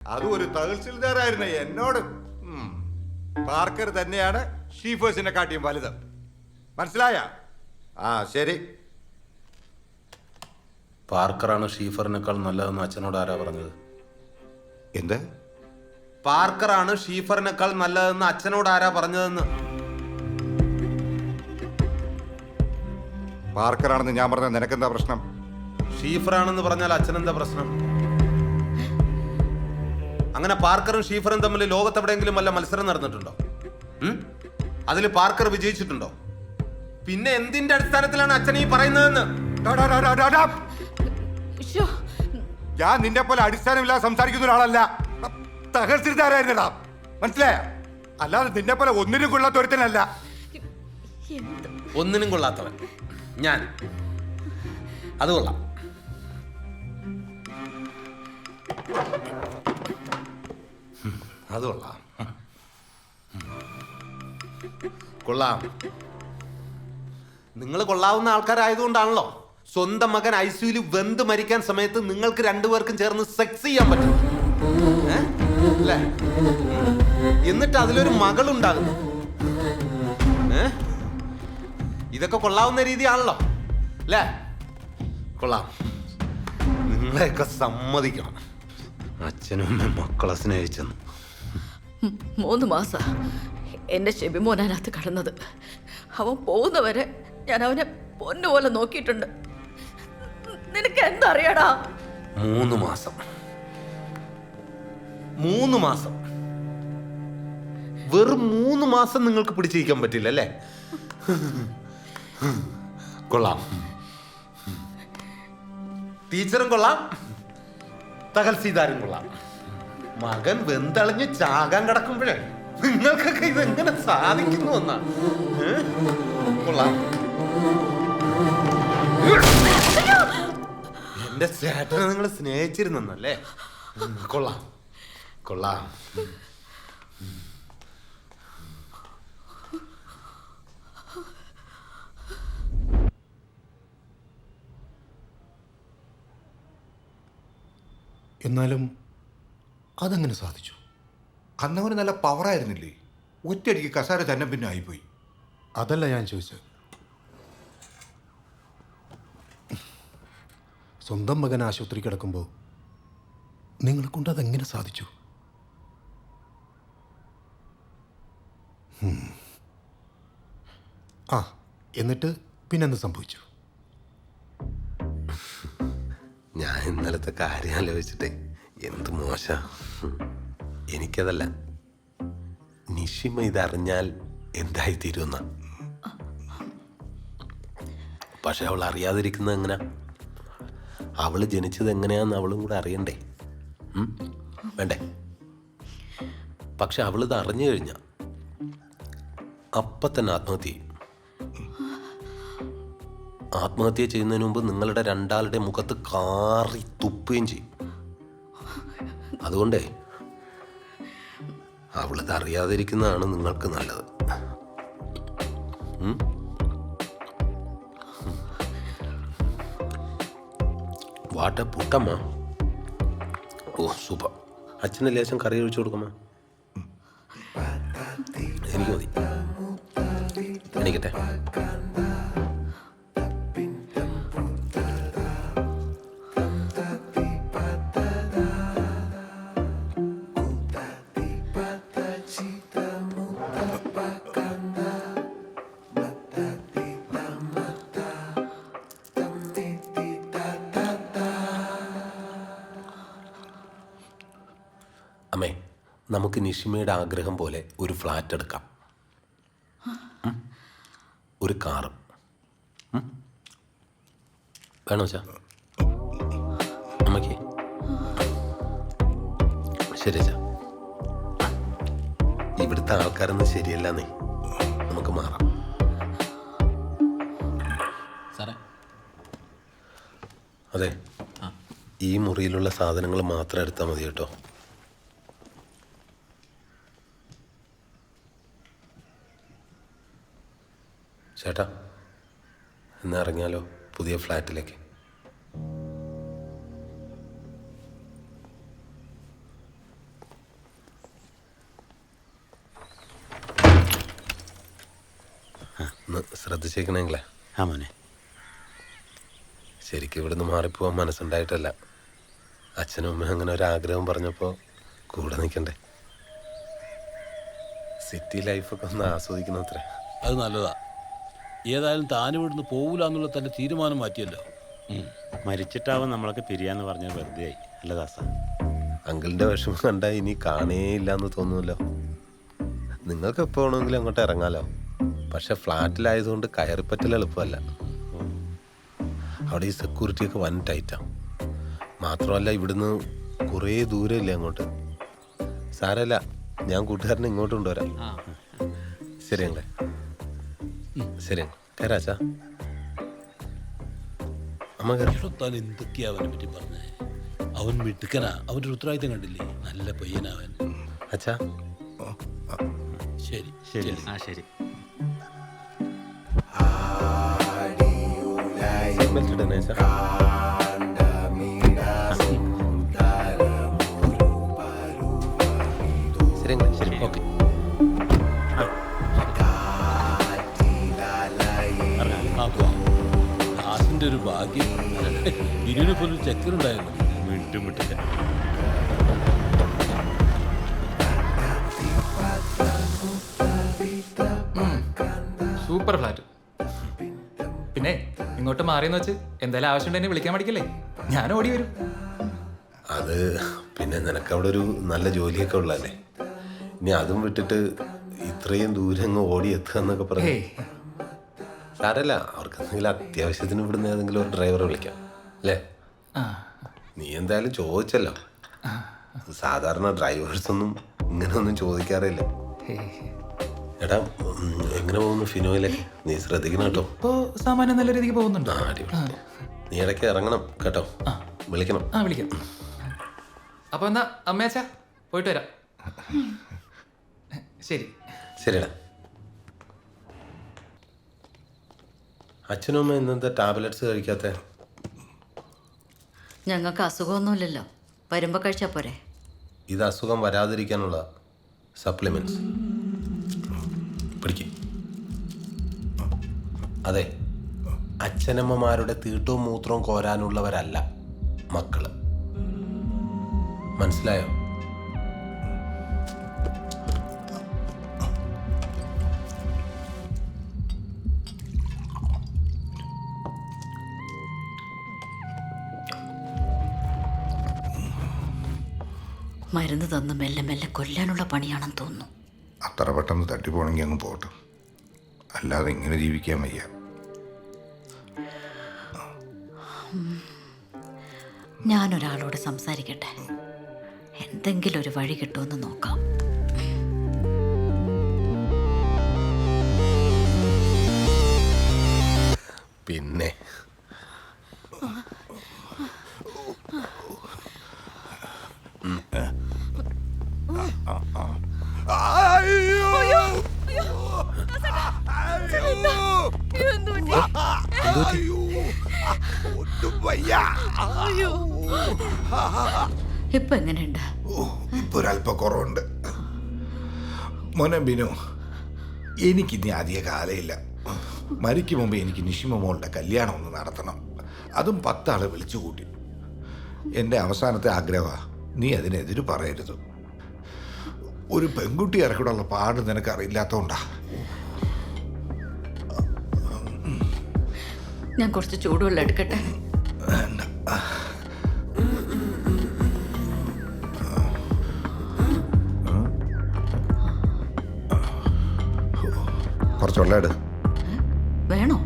അതും ഒരു തഹസിൽദാരായിരുന്ന എന്നോട്. പാർക്കർ തന്നെയാണ് ഷീഫേഴ്സിനെ കാട്ടിയും വലുത്. മനസ്സിലായ? ആ ശരി. പാർക്കറാണ് ഷീഫറിനേക്കാൾ നല്ലതെന്ന് അച്ഛനോട് ആരാ പറഞ്ഞത്? എന്ത്? പാർക്കറാണ് ഷീഫറിനേക്കാൾ നല്ലതെന്ന് അച്ഛനോട് ആരാ പറഞ്ഞതെന്ന്? പാർക്കറാണെന്ന് ഞാൻ പറഞ്ഞ നിനക്കെന്താ പ്രശ്നം? ഷീഫറാണെന്ന് പറഞ്ഞാൽ അച്ഛനെന്താ പ്രശ്നം? അങ്ങനെ പാർക്കറും ഷീഫറും തമ്മിൽ ലോകത്തെവിടെയെങ്കിലും വല്ല മത്സരം നടന്നിട്ടുണ്ടോ? അതിൽ പാർക്കർ വിജയിച്ചിട്ടുണ്ടോ? പിന്നെ എന്തിന്റെ അടിസ്ഥാനത്തിലാണ് അച്ഛൻ ഈ പറയുന്നതെന്ന്? ഞാൻ നിന്നെ പോലെ അടിസ്ഥാനമില്ലാതെ സംസാരിക്കുന്ന ഒരാളല്ല. തഹസിൽദാരായിരുന്നടാ, മനസ്സിലായ? അല്ലാതെ നിന്നെ പോലെ ഒന്നിനും കൊള്ളാത്ത ഒരുത്തനല്ല. ഒന്നിനും കൊള്ളാത്തവൻ ഞാൻ? അത് കൊള്ളാം. അത് കൊള്ളാം. കൊള്ളാം. നിങ്ങൾ കൊള്ളാവുന്ന ആൾക്കാരായതുകൊണ്ടാണല്ലോ സ്വന്തം മകൻ ഐസിയുയിൽ വെന്ത് മരിക്കാൻ സമയത്ത് നിങ്ങൾക്ക് രണ്ടുപേർക്കും ചേർന്ന് സെക്സ് ചെയ്യാൻ പറ്റും അല്ലേ? എന്നിട്ട് അതിലൊരു മകളുണ്ടാകുന്നു. ഇതൊക്കെ കൊള്ളാവുന്ന രീതിയാണല്ലോ അല്ലേ? കൊള്ളാം. നിങ്ങളെയൊക്കെ സമ്മതിക്കണം. അച്ഛനും അമ്മയും മക്കളെ സ്നേഹിച്ചെന്ന്. 3 മാസം എന്റെ ഷെബിമോനകത്ത് കടന്നത്. അവൻ പോകുന്നവരെ ഞാൻ അവനെ പൊന്നുപോലെ നോക്കിയിട്ടുണ്ട്. നിനക്ക് എന്തറിയടാ? 3 മാസം 3 മാസം വെറും 3 മാസം നിങ്ങൾക്ക് പിടിച്ചിരിക്കാൻ പറ്റില്ല അല്ലേ? കൊള്ളാം. ടീച്ചറും കൊള്ളാം, തഹസിൽദാരും കൊള്ളാം. മകൻ വെന്തളിഞ്ഞ് ചാകാൻ കിടക്കുമ്പോഴേ നിങ്ങൾക്കൊക്കെ ഇതെങ്ങനെ സാധിക്കുന്നു എന്നാ? കൊള്ളാം. എന്റെ ചേട്ടനെ നിങ്ങൾ സ്നേഹിച്ചിരുന്നല്ലേ? കൊള്ളാം കൊള്ളാം. എന്നാലും അതെങ്ങനെ സാധിച്ചു? അന്നവന് നല്ല പവറായിരുന്നില്ലേ? ഒറ്റയടിക്ക് കസാര തന്നെ പിന്നെ ആയിപ്പോയി. അതല്ല ഞാൻ ചോദിച്ചത്. സ്വന്തം മകൻ ആശുപത്രി കിടക്കുമ്പോൾ നിങ്ങളെ കൊണ്ട് അതെങ്ങനെ സാധിച്ചു? ആ, എന്നിട്ട് പിന്നെന്ത് സംഭവിച്ചു? ഞാൻ ഇന്നലത്തെ കാര്യം ആലോചിച്ചിട്ടേ എന്ത് മോശ. എനിക്കതല്ല, നിഷിമ ഇതറിഞ്ഞാൽ എന്തായിത്തീരുന്ന. പക്ഷെ അവൾ അറിയാതിരിക്കുന്നത് എങ്ങനെയാ? അവള് ജനിച്ചത് എങ്ങനെയാന്ന് അവളും കൂടെ അറിയണ്ടേ? വേണ്ടേ? പക്ഷെ അവളിത് അറിഞ്ഞു കഴിഞ്ഞ അപ്പം തന്നെ ആത്മഹത്യ ചെയ്യും. ആത്മഹത്യ ചെയ്യുന്നതിന് മുമ്പ് നിങ്ങളുടെ രണ്ടാളുടെ മുഖത്ത് കാറി തുപ്പുകയും ചെയ്യും. അതുകൊണ്ടേ അവളിത് അറിയാതിരിക്കുന്നതാണ് നിങ്ങൾക്ക് നല്ലത്. വാട്ട പുട്ടമ്മ. ഓ സൂപ്പർ. അച്ഛന് ലേശം കറി ഒഴിച്ചു കൊടുക്കമ്മ. എനിക്ക് മതി. എണീക്കട്ടെ. അമ്മേ, നമുക്ക് നിഷിമയുടെ ആഗ്രഹം പോലെ ഒരു ഫ്ലാറ്റ് എടുക്കാം, ഒരു കാറും. വേണോ ചാ? അമ്മയ്ക്ക് ശരി ചാ. ഇവിടുത്തെ ആൾക്കാരൊന്നും ശരിയല്ലെന്നേ, നമുക്ക് മാറാം. സാറേ, അതെ, ഈ മുറിയിലുള്ള സാധനങ്ങൾ മാത്രം എടുത്താൽ മതി കേട്ടോ. ചേട്ടാ, എന്നാ ഇറങ്ങിയാലോ പുതിയ ഫ്ലാറ്റിലേക്ക്? ഒന്ന് ശ്രദ്ധിച്ചേക്കണെങ്കിലേ. ആ മോനെ. ശരിക്കും ഇവിടുന്ന് മാറിപ്പോവാൻ മനസ്സുണ്ടായിട്ടല്ല. അച്ഛനും അമ്മയും അങ്ങനെ ഒരു ആഗ്രഹം പറഞ്ഞപ്പോൾ കൂടെ നിൽക്കണ്ടേ. സിറ്റി ലൈഫൊക്കെ ഒന്ന് ആസ്വദിക്കണം അത്രേ. അത് നല്ലതാ. ഏതായാലും താനിവിടുന്ന് പോകൂല എന്നുള്ള തൻ്റെ തീരുമാനം മാറ്റിയല്ലോ. മരിച്ചിട്ടാവും നമ്മളൊക്കെ പിരിയാന്ന് പറഞ്ഞത് വെറുതെ ആയി അല്ല ദാസ? അങ്കിളിൻ്റെ വിഷമം കണ്ടാൽ ഇനി കാണേയില്ല എന്ന് തോന്നുമല്ലോ. നിങ്ങൾക്ക് എപ്പോൾ വേണമെങ്കിലും അങ്ങോട്ട് ഇറങ്ങാലോ. പക്ഷെ ഫ്ലാറ്റിലായതുകൊണ്ട് കയറിപ്പറ്റൽ എളുപ്പമല്ല. അവിടെ ഈ സെക്യൂരിറ്റിയൊക്കെ വൻ ടൈറ്റാണ്. മാത്രമല്ല ഇവിടുന്ന് കുറേ ദൂരമില്ലേ അങ്ങോട്ട്. സാരമില്ല, ഞാൻ കൂട്ടുകാരനെ ഇങ്ങോട്ട് കൊണ്ടുവരാം. ശരി അങ്ങളെ. ശരി അങ്ങൾ കയറാച്ചാ. അമ്മ താൻ എന്തൊക്കെയാ അവനെ പറ്റി പറഞ്ഞേ? അവൻ മിടുക്കനാ. അവൻ്റെ ഒരു ഉത്തരവാദിത്തം കണ്ടില്ലേ? നല്ല പയ്യനവൻ. അച്ഛാ ശരി ശരി. ആ ശരി. ബെൽറ്റ് ഇടണേ അച്ഛാ. ശരി അങ്ങളെ. ശരി ഓക്കെ. ദാസിൻ്റെ ഒരു ഭാഗ്യം. ബിരിയാണി പോലും ചക്കരുണ്ടായിരുന്നു. വീണ്ടും വിട്ടില്ല. Super flat. പിന്നെ ഇങ്ങോട്ട് മാറിയെന്ന് വെച്ച് എന്തായാലും ആവശ്യമുണ്ടെന്നെ വിളിക്കാൻ മടിക്കല്ലേ, ഞാൻ ഓടി വരും. അത് പിന്നെ നിനക്കവിടെ ഒരു നല്ല ജോലിയൊക്കെ ഉള്ളതല്ലേ. ഇനി അതും വിട്ടിട്ട് ഇത്രയും ദൂരം അങ്ങ് ഓടി എത്തുക എന്നൊക്കെ പറഞ്ഞു. സാരല്ല, അവർക്ക് എന്തെങ്കിലും അത്യാവശ്യത്തിന് ഇവിടുന്ന് ഏതെങ്കിലും ഒരു ഡ്രൈവറെ വിളിക്കാം അല്ലേ? നീ എന്തായാലും ചോദിച്ചല്ലോ. സാധാരണ ഡ്രൈവേഴ്സൊന്നും ഇങ്ങനെയൊന്നും ചോദിക്കാറില്ല. എടാ എങ്ങനെ പോകുന്നു ഫിനോയിലേക്ക്? നീ ശ്രദ്ധിക്കണം കേട്ടോ. ഇപ്പോ സാമാന്യം നല്ല രീതിക്ക് പോകുന്നുണ്ടോ? അടിപൊളി. നീ ഇടയ്ക്ക് ഇറങ്ങണം കേട്ടോ, വിളിക്കണം. വിളിക്കാം. അപ്പൊ എന്നാ അമ്മയാച്ചാ പോയിട്ട് വരാം. ശരി. ശരിടാ. അച്ഛനും അമ്മ ഇന്നത്തെ ടാബ്ലറ്റ്സ് കഴിക്കാത്ത? ഞങ്ങൾക്ക് അസുഖമൊന്നുമില്ലല്ലോ, വരുമ്പോൾ കഴിച്ചാൽ പോരെ. ഇത് അസുഖം വരാതിരിക്കാനുള്ള സപ്ലിമെന്റ്സ്. പിടിക്ക്. അതെ, അച്ഛനമ്മമാരുടെ തീട്ടവും മൂത്രവും കോരാനുള്ളവരല്ല മക്കള്. മനസ്സിലായോ? മരുന്ന് തന്ന് മെല്ലെ മെല്ലെ കൊല്ലാനുള്ള പണിയാണെന്ന് തോന്നുന്നു. അത്ര പെട്ടെന്ന് തട്ടിപ്പോണെങ്കിൽ അങ്ങ് പോട്ടെ, അല്ലാതെ ഇങ്ങനെ ജീവിക്കാൻ വയ്യ. ഞാനൊരാളോട് സംസാരിക്കട്ടെ, എന്തെങ്കിലും ഒരു വഴി കിട്ടുമെന്ന് നോക്കാം. പിന്നെ ഇപ്പൊ എങ്ങനെയുണ്ട്? ഇപ്പൊ ഒരല്പ കുറവുണ്ട്. മോനെ ബിനു, എനിക്കിനി അധിക കാലമില്ല. മരിക്കും മുമ്പ് എനിക്ക് നിഷിമ മോളുടെ കല്യാണം ഒന്ന് നടത്തണം. അതും 10 ആളെ വിളിച്ചു കൂട്ടി. എൻ്റെ അവസാനത്തെ ആഗ്രഹമാണ്. നീ അതിനെതിര് പറയരുത്. ഒരു പെൺകുട്ടി ഇറക്കിയുള്ള പാട് നിനക്കറിയില്ലാത്തതുകൊണ്ടാ. ഞാൻ കുറച്ച് ചൂടുവെള്ളം എടുക്കട്ടെ? വേണ്ട. കുറച്ച് വെള്ളം എടു. വേണോ?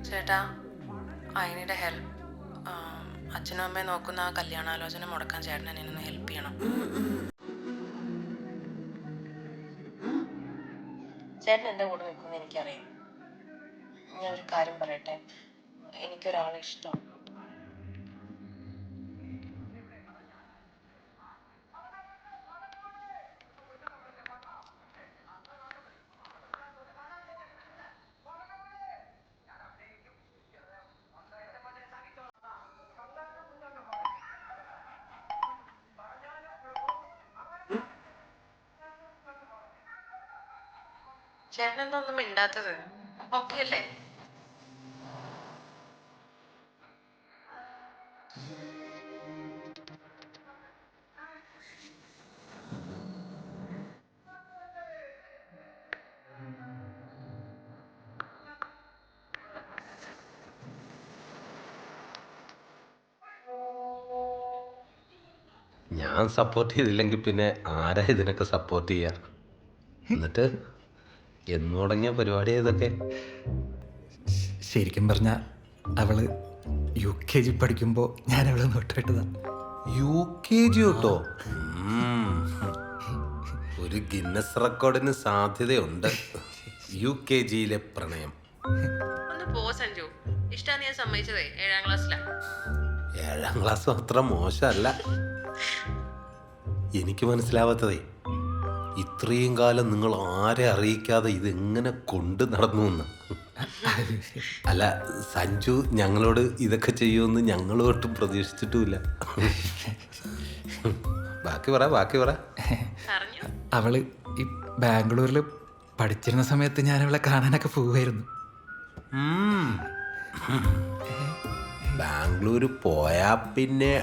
ചേട്ടാ, അതിനിടെ ഹെൽപ്പ്. അച്ഛനും അമ്മയെ നോക്കുന്ന ആ കല്യാണാലോചന മുടക്കാൻ ചേട്ടൻ എന്നെ ഒന്ന് ഹെൽപ്പ് ചെയ്യണം. ചേട്ടൻ എൻ്റെ കൂടെ നിൽക്കുമെന്ന് എനിക്കറിയാം. ഞാനൊരു കാര്യം പറയട്ടെ, എനിക്കൊരാളെ ഇഷ്ടം. ചേട്ടൻ എന്തൊന്നും മിണ്ടാത്തത്? ഓക്കെ അല്ലേ? ഞാൻ സപ്പോർട്ട് ചെയ്തില്ലെങ്കിൽ പിന്നെ ആരാ ഇതിനൊക്കെ സപ്പോർട്ട് ചെയ്യാ? എന്നിട്ട് എന്ന് തുടങ്ങിയ പരിപാടി ഇതൊക്കെ? ശരിക്കും പറഞ്ഞ അവള് UKG പഠിക്കുമ്പോൾ ഞാൻ അവളെ നോട്ടിട്ടതാ. UKG കേട്ടോ. ഒരു ഗിന്നസ് റെക്കോർഡിന് സാധ്യതയുണ്ട്. UKGയിലെ പ്രണയം. ഒന്ന് പോ സഞ്ജു. ഇഷ്ടാന്ന് ഞാൻ സമ്മതിച്ചതേ 7ാം ക്ലാസ്സിലാ. 7ാം ക്ലാസ് അത്ര മോശമല്ല. എനിക്ക് മനസ്സിലാവാത്തതേ, ഇത്രയും കാലം നിങ്ങൾ ആരെ അറിയിക്കാതെ ഇതെങ്ങനെ കൊണ്ട് നടന്നു എന്ന്. അല്ല, സഞ്ജു ഞങ്ങളോട് ഇതൊക്കെ ചെയ്യുമെന്ന് ഞങ്ങൾ ഒട്ടും പ്രതീക്ഷിച്ചിട്ടുമില്ല. ബാക്കി പറ. പറഞ്ഞു. അവള് ഈ ബാംഗ്ലൂരിൽ പഠിച്ചിരുന്ന സമയത്ത് ഞാൻ അവളെ കാണാനൊക്കെ പോവുമായിരുന്നു. ബാംഗ്ലൂർ പോയാ പിന്നെ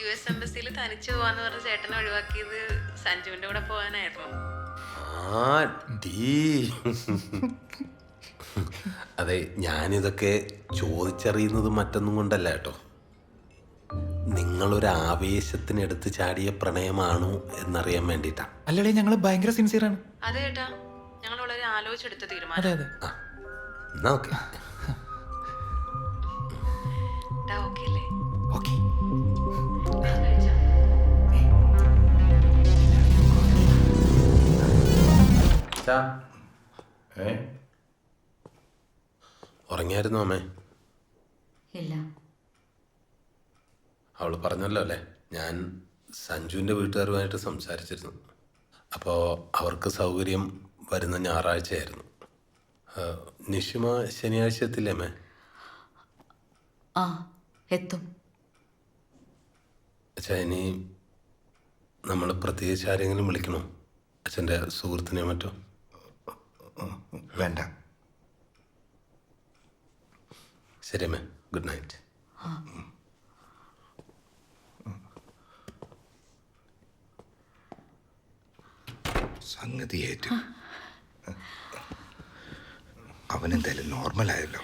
US എംബസിയിൽ തനിച്ചു പോവാന്ന് പറഞ്ഞ ചേട്ടനെ ഒഴിവാക്കിയത് സഞ്ജുവിന്റെ കൂടെ പോകാനായിരുന്നു. അതെ, ഞാനിതൊക്കെ ചോദിച്ചറിയുന്നത് മറ്റൊന്നും കൊണ്ടല്ല കേട്ടോ. നിങ്ങളൊരു ആവേശത്തിനെടുത്ത് ചാടിയ പ്രണയമാണോ എന്നറിയാൻ വേണ്ടിയിട്ടാ. അല്ലടേ, ഞങ്ങൾ ഭയങ്കര സിൻസിയറാണ്. അതെ ചേട്ടാ, ഞങ്ങൾ വളരെ ആലോചിച്ചെടുത്ത അതെ തീരുമാനം. അതെ. എന്നാ ഓക്കെ. ഓക്കെ അല്ലേ? ഓക്കെ. ഉറങ്ങിയായിരുന്നു അമ്മേ? ഇല്ല. അവള് പറഞ്ഞല്ലോ അല്ലേ, ഞാൻ സഞ്ജുവിൻ്റെ വീട്ടുകാരുമായിട്ട് സംസാരിച്ചിരുന്നു. അപ്പോൾ അവർക്ക് സൗകര്യം വരുന്ന ഞായറാഴ്ചയായിരുന്നു. നിഷിമ ശനിയാഴ്ച എത്തില്ലേ അമ്മേ? ആ, എത്തും. അച്ഛാ, ഇനി നമ്മൾ പ്രത്യേകിച്ച് ആരെങ്കിലും വിളിക്കണോ? അച്ഛൻ്റെ സുഹൃത്തിനെ മറ്റോ? വേണ്ട. ശരി അമ്മേ, ഗുഡ് നൈറ്റ്. സംഗതി ഏറ്റു. അവനെന്തായാലും നോർമലായല്ലോ.